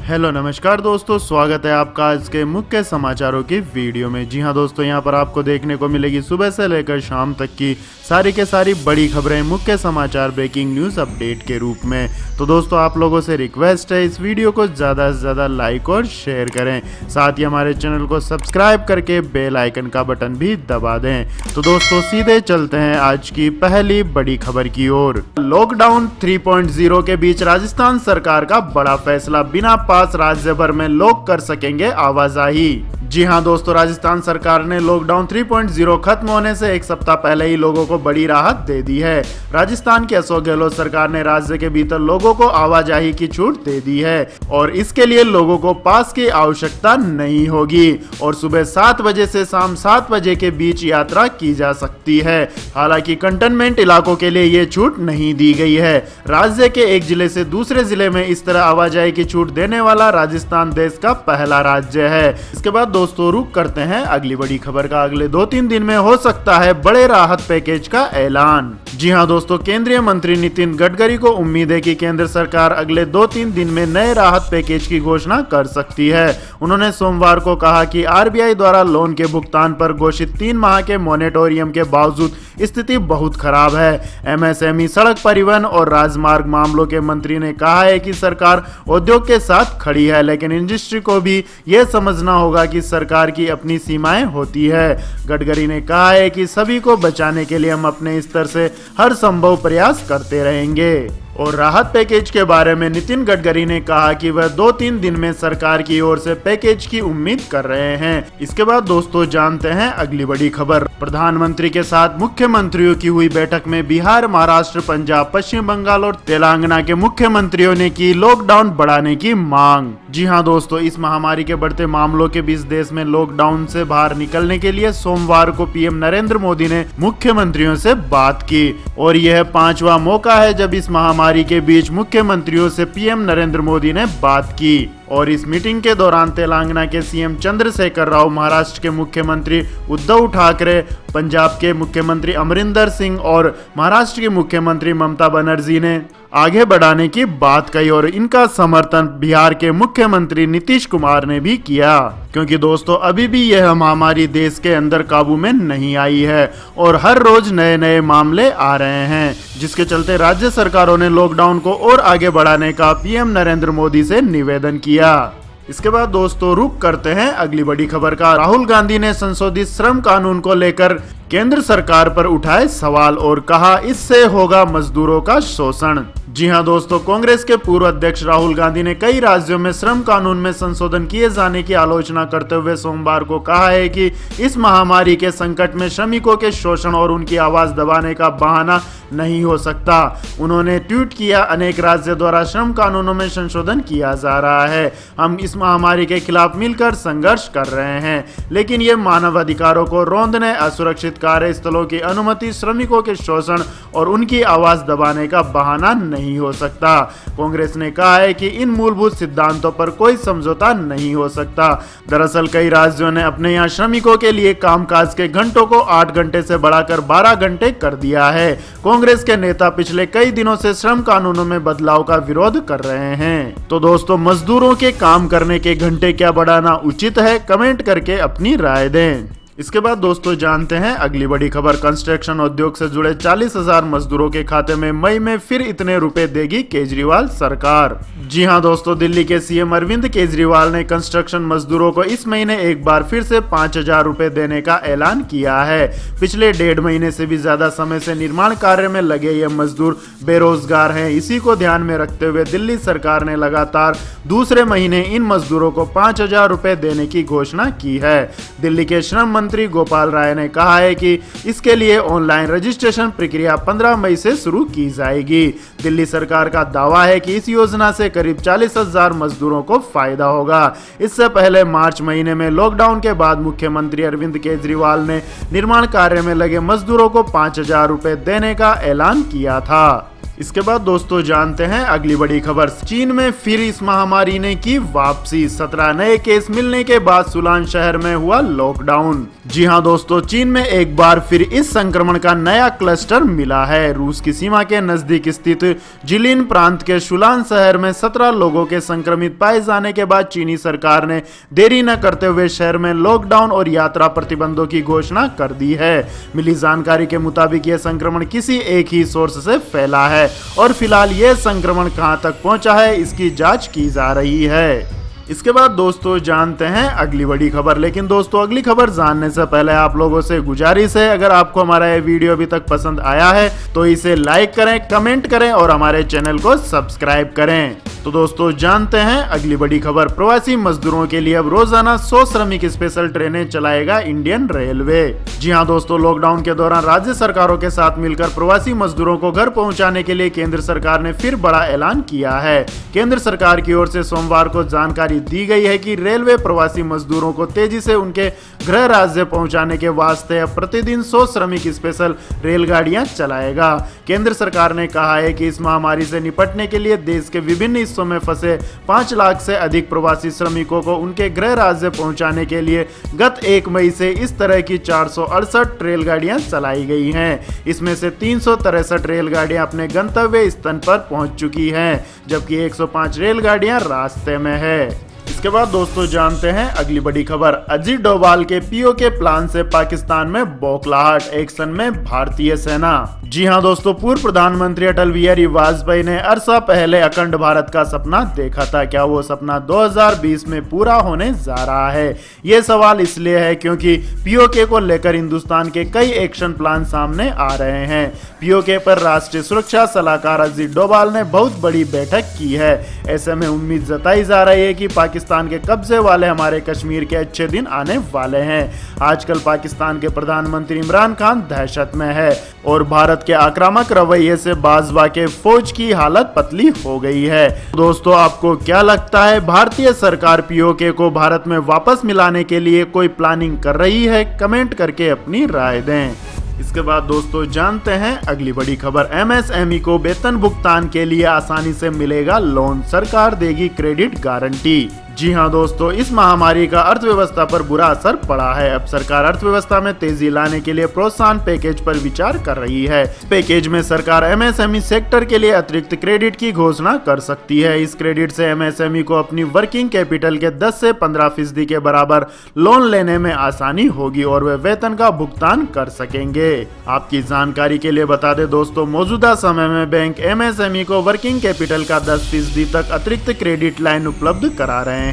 Hello नमस्कार दोस्तों, स्वागत है आपका आज के मुख्य समाचारों की वीडियो में। जी हां दोस्तों, यहां पर आपको देखने को मिलेगी सुबह से लेकर शाम तक की सारी के सारी बड़ी खबरें मुख्य समाचार ब्रेकिंग न्यूज़ अपडेट के रूप में। तो दोस्तों, आप लोगों से रिक्वेस्ट है इस वीडियो को ज़्यादा से ज़्यादा लाइक और शेयर करें, साथ ही हमारे चैनल को सब्सक्राइब करके बेल आइकन का बटन भी दबा दें। तो दोस्तों, सीधे चलते हैं आज की पहली बड़ी खबर की ओर। लॉकडाउन 3.0 के बीच राजस्थान सरकार का बड़ा फैसला, बिना पास राज्य भर में लोग कर सकेंगे आवाजाही। जी हां दोस्तों, राजस्थान सरकार ने लॉकडाउन 3.0 खत्म होने से एक सप्ताह पहले ही लोगों को बड़ी राहत दे दी है। राजस्थान की अशोक गहलोत सरकार ने राज्य के भीतर लोगों को आवाजाही की छूट दे दी है और इसके लिए लोगों को पास की आवश्यकता नहीं होगी और सुबह 7 बजे से शाम 7 बजे के बीच यात्रा की जा सकती है। हालांकि कंटेनमेंट इलाकों के लिए ये छूट नहीं दी गई है। राज्य के एक जिले से दूसरे जिले में इस तरह आवाजाही की छूट देने वाला राजस्थान देश का पहला राज्य है। इसके बाद दोस्तों रुक करते हैं अगली बड़ी खबर का। अगले 2-3 दिन में हो सकता है बड़े राहत पैकेज का ऐलान। जी हां दोस्तों, केंद्रीय मंत्री नितिन गडकरी को उम्मीद है कि केंद्र सरकार अगले 2-3 दिन में नए राहत पैकेज की घोषणा कर सकती है। उन्होंने सोमवार को कहा कि आरबीआई द्वारा लोन के भुगतान पर घोषित 3 माह के मोरेटोरियम के बावजूद स्थिति बहुत खराब है। एमएसएमई, सड़क परिवहन और राजमार्ग मामलों के मंत्री ने कहा है कि सरकार उद्योग के साथ खड़ी है, लेकिन इंडस्ट्री को भी यह समझना होगा कि सरकार की अपनी सीमाएं होती है। गडकरी ने कहा है कि सभी को बचाने के लिए हम अपने स्तर से हर संभव प्रयास करते रहेंगे। और राहत पैकेज के बारे में नितिन गडकरी ने कहा कि वह 2-3 दिन में सरकार की ओर से पैकेज की उम्मीद कर रहे हैं। इसके बाद दोस्तों जानते हैं अगली बड़ी खबर। प्रधानमंत्री के साथ मुख्यमंत्रियों की हुई बैठक में बिहार, महाराष्ट्र, पंजाब, पश्चिम बंगाल और तेलंगाना के मुख्यमंत्रियों ने की लॉकडाउन बढ़ाने की मांग। जी हां दोस्तों, इस महामारी के बढ़ते मामलों के बीच देश में लॉकडाउन से बाहर निकलने के लिए सोमवार को पीएम नरेंद्र मोदी ने मुख्यमंत्रियों से बात की और यह 5वां मौका है जब इस महामारी के बीच मुख्यमंत्रियों से पीएम नरेंद्र मोदी ने बात की। और इस मीटिंग के दौरान तेलंगाना के सीएम चंद्रशेखर राव, महाराष्ट्र के मुख्यमंत्री उद्धव ठाकरे, पंजाब के मुख्यमंत्री अमरिंदर सिंह और महाराष्ट्र की मुख्यमंत्री ममता बनर्जी ने आगे बढ़ाने की बात कही और इनका समर्थन बिहार के मुख्यमंत्री नीतीश कुमार ने भी किया, क्योंकि दोस्तों अभी भी यह महामारी देश के अंदर काबू में नहीं आई है और हर रोज नए नए मामले आ रहे हैं, जिसके चलते राज्य सरकारों ने लॉकडाउन को और आगे बढ़ाने का पीएम नरेंद्र मोदी से निवेदन किया। इसके बाद दोस्तों रुक करते हैं अगली बड़ी खबर का। राहुल गांधी ने संशोधित श्रम कानून को लेकर केंद्र सरकार पर उठाए सवाल और कहा इससे होगा मजदूरों का शोषण। जी हां दोस्तों, कांग्रेस के पूर्व अध्यक्ष राहुल गांधी ने कई राज्यों में श्रम कानून में संशोधन किए जाने की आलोचना करते हुए सोमवार को कहा है कि इस महामारी के संकट में श्रमिकों के शोषण और उनकी आवाज दबाने का बहाना नहीं हो सकता। उन्होंने ट्वीट किया, अनेक राज्यों द्वारा श्रम कानूनों में संशोधन किया जा रहा है। हम इस महामारी के खिलाफ मिलकर संघर्ष कर रहे हैं, लेकिन ये मानव अधिकारों को रौंदने, असुरक्षित कार्यस्थलों की अनुमति, श्रमिकों के शोषण और उनकी आवाज दबाने का बहाना नहीं हो सकता। कांग्रेस ने कहा है कि इन मूलभूत सिद्धांतों पर कोई समझौता नहीं हो सकता। दरअसल कई राज्यों ने अपने यहाँ श्रमिकों के लिए कामकाज के घंटों को 8 घंटे से बढ़ाकर 12 घंटे कर दिया है। कांग्रेस के नेता पिछले कई दिनों से श्रम कानूनों में बदलाव का विरोध कर रहे हैं। तो दोस्तों, मजदूरों के काम करने के घंटे क्या बढ़ाना उचित है? कमेंट करके अपनी राय दें। इसके बाद दोस्तों जानते हैं अगली बड़ी खबर। कंस्ट्रक्शन उद्योग से जुड़े 40,000 मजदूरों के खाते में मई में फिर इतने रुपए देगी केजरीवाल सरकार। जी हां दोस्तों, दिल्ली के सीएम अरविंद केजरीवाल ने कंस्ट्रक्शन मजदूरों को इस महीने एक बार फिर से 5,000 रुपए देने का ऐलान किया है। पिछले 1.5 महीने से भी ज्यादा समय से निर्माण कार्य में लगे ये मजदूर बेरोजगार हैं। इसी को ध्यान में रखते हुए दिल्ली सरकार ने लगातार दूसरे महीने इन मजदूरों को 5,000 रुपए देने की घोषणा की है। दिल्ली के श्रम मंत्री गोपाल राय ने कहा है कि इसके लिए ऑनलाइन रजिस्ट्रेशन प्रक्रिया 15 मई से शुरू की जाएगी। दिल्ली सरकार का दावा है कि इस योजना से करीब 40,000 मजदूरों को फायदा होगा। इससे पहले मार्च महीने में लॉकडाउन के बाद मुख्यमंत्री अरविंद केजरीवाल ने निर्माण कार्य में लगे मजदूरों को 5,000 रुपए देने का ऐलान किया था। इसके बाद दोस्तों जानते हैं अगली बड़ी खबर। चीन में फिर इस महामारी ने की वापसी। 17 नए केस मिलने के बाद सुलान शहर में हुआ लॉकडाउन। जी हां दोस्तों, चीन में एक बार फिर इस संक्रमण का नया क्लस्टर मिला है। रूस की सीमा के नजदीक स्थित जिलिन प्रांत के शुलान शहर में 17 लोगों के संक्रमित पाए जाने के बाद चीनी सरकार ने देरी न करते हुए शहर में लॉकडाउन और यात्रा प्रतिबंधों की घोषणा कर दी है। मिली जानकारी के मुताबिक यह संक्रमण किसी एक ही सोर्स से फैला है और फिलहाल यह संक्रमण कहां तक पहुंचा है इसकी जांच की जा रही है। इसके बाद दोस्तों जानते हैं अगली बड़ी खबर। लेकिन दोस्तों अगली खबर जानने से पहले आप लोगों से गुजारिश है, अगर आपको हमारा ये वीडियो अभी तक पसंद आया है तो इसे लाइक करें, कमेंट करें और हमारे चैनल को सब्सक्राइब करें। तो दोस्तों जानते हैं अगली बड़ी खबर। प्रवासी मजदूरों के लिए अब रोजाना 100 श्रमिक स्पेशल ट्रेनें चलाएगा इंडियन रेलवे। जी हां दोस्तों, लॉकडाउन के दौरान राज्य सरकारों के साथ मिलकर प्रवासी मजदूरों को घर पहुंचाने के लिए केंद्र सरकार ने फिर बड़ा ऐलान किया है। केंद्र सरकार की ओर से सोमवार को जानकारी दी गई है कि रेलवे प्रवासी मजदूरों को तेजी से उनके गृह राज्य पहुंचाने के वास्ते अब प्रतिदिन 100 श्रमिक स्पेशल रेलगाड़ियां चलाएगा। केंद्र सरकार ने कहा है कि इस महामारी से निपटने के लिए देश के विभिन्न हिस्सों में फंसे 5 लाख से अधिक प्रवासी श्रमिकों को उनके गृह राज्य पहुंचाने के लिए गत 1 मई से इस तरह की 468 रेलगाड़ियां चलाई गई हैं। इसमें से 363 रेलगाड़ियां अपने गंतव्य स्थान पर पहुंच चुकी हैं, जबकि 105 रेलगाड़ियां रास्ते में है। इसके बाद दोस्तों जानते हैं अगली बड़ी खबर। अजीत डोभाल के पीओके प्लान से पाकिस्तान में बौखलाहट, एक्शन में भारतीय सेना। जी हां दोस्तों, पूर्व प्रधानमंत्री अटल बिहारी वाजपेयी ने अरसा पहले अखंड भारत का सपना देखा था। क्या वो सपना 2020 में पूरा होने जा रहा है? ये सवाल इसलिए है क्योंकि पीओके को लेकर हिंदुस्तान के कई एक्शन प्लान सामने आ रहे हैं। पीओके पर राष्ट्रीय सुरक्षा सलाहकार अजीत डोभाल ने बहुत बड़ी बैठक की है। ऐसे में उम्मीद जताई जा रही है कि पाकिस्तान के कब्जे वाले हमारे कश्मीर के अच्छे दिन आने वाले हैं। आजकल पाकिस्तान के प्रधानमंत्री इमरान खान दहशत में है और भारत के आक्रामक रवैये से बाजवा के फौज की हालत पतली हो गई है। दोस्तों आपको क्या लगता है, भारतीय सरकार पीओके को भारत में वापस मिलाने के लिए कोई प्लानिंग कर रही है? कमेंट करके अपनी राय दें। इसके बाद दोस्तों जानते हैं अगली बड़ी खबर। एमएसएमई को वेतन भुगतान के लिए आसानी से मिलेगा लोन, सरकार देगी क्रेडिट गारंटी। जी हां दोस्तों, इस महामारी का अर्थव्यवस्था पर बुरा असर पड़ा है। अब सरकार अर्थव्यवस्था में तेजी लाने के लिए प्रोत्साहन पैकेज पर विचार कर रही है। पैकेज में सरकार एमएसएमई सेक्टर के लिए अतिरिक्त क्रेडिट की घोषणा कर सकती है। इस क्रेडिट से एमएसएमई को अपनी वर्किंग कैपिटल के 10 से 15% के बराबर लोन लेने में आसानी होगी और वे वेतन का भुगतान कर सकेंगे। आपकी जानकारी के लिए बता दें दोस्तों, मौजूदा समय में बैंक एमएसएमई को वर्किंग कैपिटल का 10% तक अतिरिक्त क्रेडिट लाइन उपलब्ध करा रहे हैं।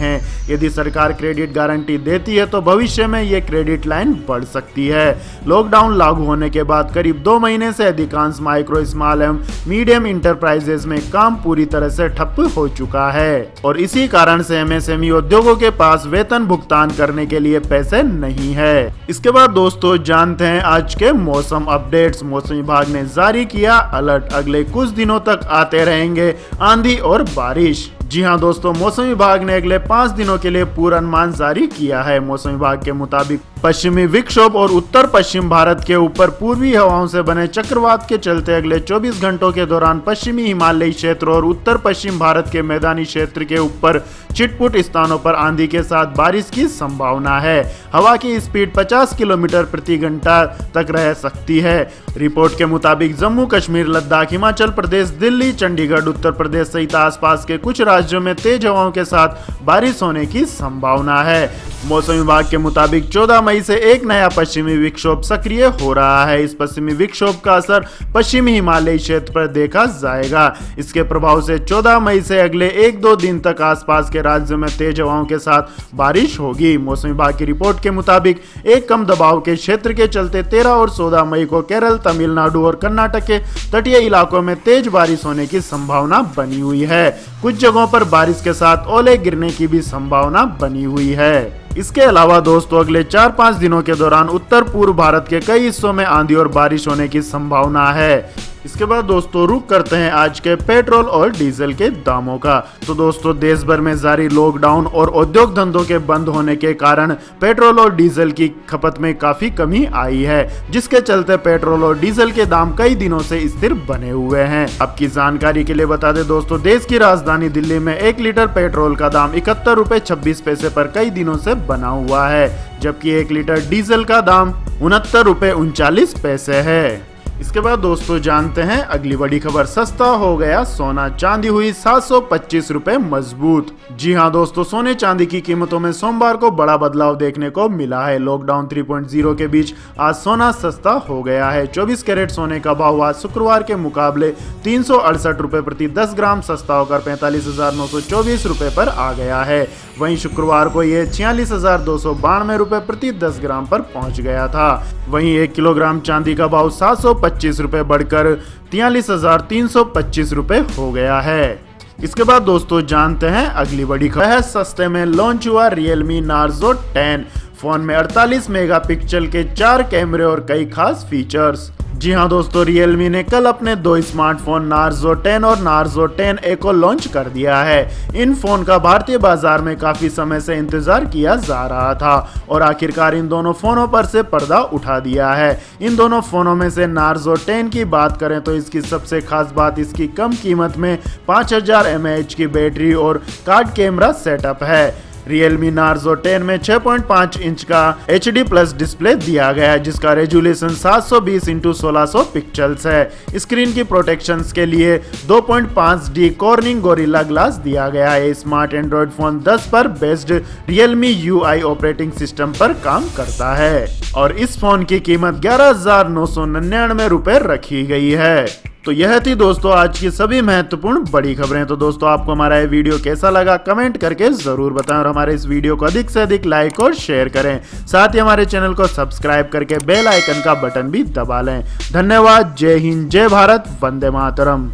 यदि सरकार क्रेडिट गारंटी देती है तो भविष्य में ये क्रेडिट लाइन बढ़ सकती है। लॉकडाउन लागू होने के बाद करीब 2 महीने से अधिकांश माइक्रो, स्मॉल एवं मीडियम इंटरप्राइजेस में काम पूरी तरह से ठप हो चुका है और इसी कारण से एमएसएमई उद्योगों के पास वेतन भुगतान करने के लिए पैसे नहीं है। इसके बाद दोस्तों जानते हैं आज के मौसम अपडेट्स। मौसम विभाग ने जारी किया अलर्ट, अगले कुछ दिनों तक आते रहेंगे आंधी और बारिश। जी हां दोस्तों, मौसम विभाग ने अगले 5 दिनों के लिए पूर्वानुमान जारी किया है। मौसम विभाग के मुताबिक पश्चिमी विक्षोभ और उत्तर पश्चिम भारत के ऊपर पूर्वी हवाओं से बने चक्रवात के चलते अगले 24 घंटों के दौरान पश्चिमी हिमालयी क्षेत्र और उत्तर पश्चिम भारत के मैदानी क्षेत्र के ऊपर छिटपुट स्थानों पर आंधी के साथ बारिश की संभावना है। हवा की स्पीड 50 किलोमीटर प्रति घंटा तक रह सकती है। रिपोर्ट के मुताबिक जम्मू कश्मीर, लद्दाख, हिमाचल प्रदेश, दिल्ली, चंडीगढ़, उत्तर प्रदेश सहित आसपास के कुछ राज्यों में तेज हवाओं के साथ बारिश होने की संभावना है। मौसम विभाग के मुताबिक 14 मई से एक नया पश्चिमी विक्षोभ सक्रिय हो रहा है। इस पश्चिमी विक्षोभ का असर पश्चिमी हिमालयी क्षेत्र पर देखा जाएगा। इसके प्रभाव से 14 मई से अगले 1-2 दिन तक आसपास के राज्यों में तेज हवाओं के साथ बारिश होगी। मौसम विभाग की रिपोर्ट के मुताबिक एक कम दबाव के क्षेत्र के चलते 13 और 14 मई को केरल, तमिलनाडु और कर्नाटक के तटीय इलाकों में तेज बारिश होने की संभावना बनी हुई है। कुछ जगहों पर बारिश के साथ ओले गिरने की भी संभावना बनी हुई है। इसके अलावा दोस्तों अगले 4-5 दिनों के दौरान उत्तर पूर्व भारत के कई हिस्सों में आंधी और बारिश होने की संभावना है। इसके बाद दोस्तों रुक करते हैं आज के पेट्रोल और डीजल के दामों का। तो दोस्तों देश भर में जारी लॉकडाउन और उद्योग धंधों के बंद होने के कारण पेट्रोल और डीजल की खपत में काफी कमी आई है, जिसके चलते पेट्रोल और डीजल के दाम कई दिनों से स्थिर बने हुए हैं। आपकी जानकारी के लिए बता दें दोस्तों, देश की राजधानी दिल्ली में 1 लीटर पेट्रोल का दाम 71.26 पर कई दिनों से बना हुआ है, जबकि 1 लीटर डीजल का दाम 69.39 है। इसके बाद दोस्तों जानते हैं अगली बड़ी खबर। सस्ता हो गया सोना, चांदी हुई 725 रुपए मजबूत। जी हाँ दोस्तों, सोने चांदी की कीमतों में सोमवार को बड़ा बदलाव देखने को मिला है। लॉकडाउन 3.0 के बीच आज सोना सस्ता हो गया है। 24 कैरेट सोने का भाव आज शुक्रवार के मुकाबले 368 रुपए प्रति 10 ग्राम सस्ता होकर 45,924 रुपए पर आ गया है। वहीं शुक्रवार को यह 46,292 रुपए प्रति 10 ग्राम पर पहुंच गया था। वहीं 1 किलोग्राम चांदी का भाव 725 रुपए बढ़कर 43,325 रुपए हो गया है। इसके बाद दोस्तों जानते हैं अगली बड़ी खबर है। सस्ते में लॉन्च हुआ Realme Narzo 10। फोन में 48 मेगापिक्सल के 4 कैमरे और कई खास फीचर्स। जी हाँ दोस्तों, Realme ने कल अपने 2 स्मार्टफोन Narzo 10 और Narzo 10A को लॉन्च कर दिया है। इन फोन का भारतीय बाजार में काफी समय से इंतजार किया जा रहा था और आखिरकार इन दोनों फोनों पर से पर्दा उठा दिया है। इन दोनों फोनों में से Narzo 10 की बात करें तो इसकी सबसे खास बात इसकी कम कीमत में 5000 mAh की बैटरी और कार्ड कैमरा सेटअप है। Realme Narzo 10 में 6.5 इंच का HD+ डिस्प्ले दिया गया है, जिसका रेजोल्यूशन 720x1600 पिक्सल्स है। स्क्रीन की प्रोटेक्शन के लिए 2.5D कॉर्निंग गोरिल्ला ग्लास दिया गया है। स्मार्ट एंड्रॉइड फोन 10 पर based Realme UI operating system पर काम करता है और इस फोन की कीमत 11,999 रुपए रखी गई है। तो यह थी दोस्तों आज की सभी महत्वपूर्ण बड़ी खबरें। तो दोस्तों आपको हमारा ये वीडियो कैसा लगा कमेंट करके जरूर बताएं और हमारे इस वीडियो को अधिक से अधिक लाइक और शेयर करें। साथ ही हमारे चैनल को सब्सक्राइब करके बेल आइकन का बटन भी दबा लें। धन्यवाद। जय हिंद, जय भारत, वंदे मातरम।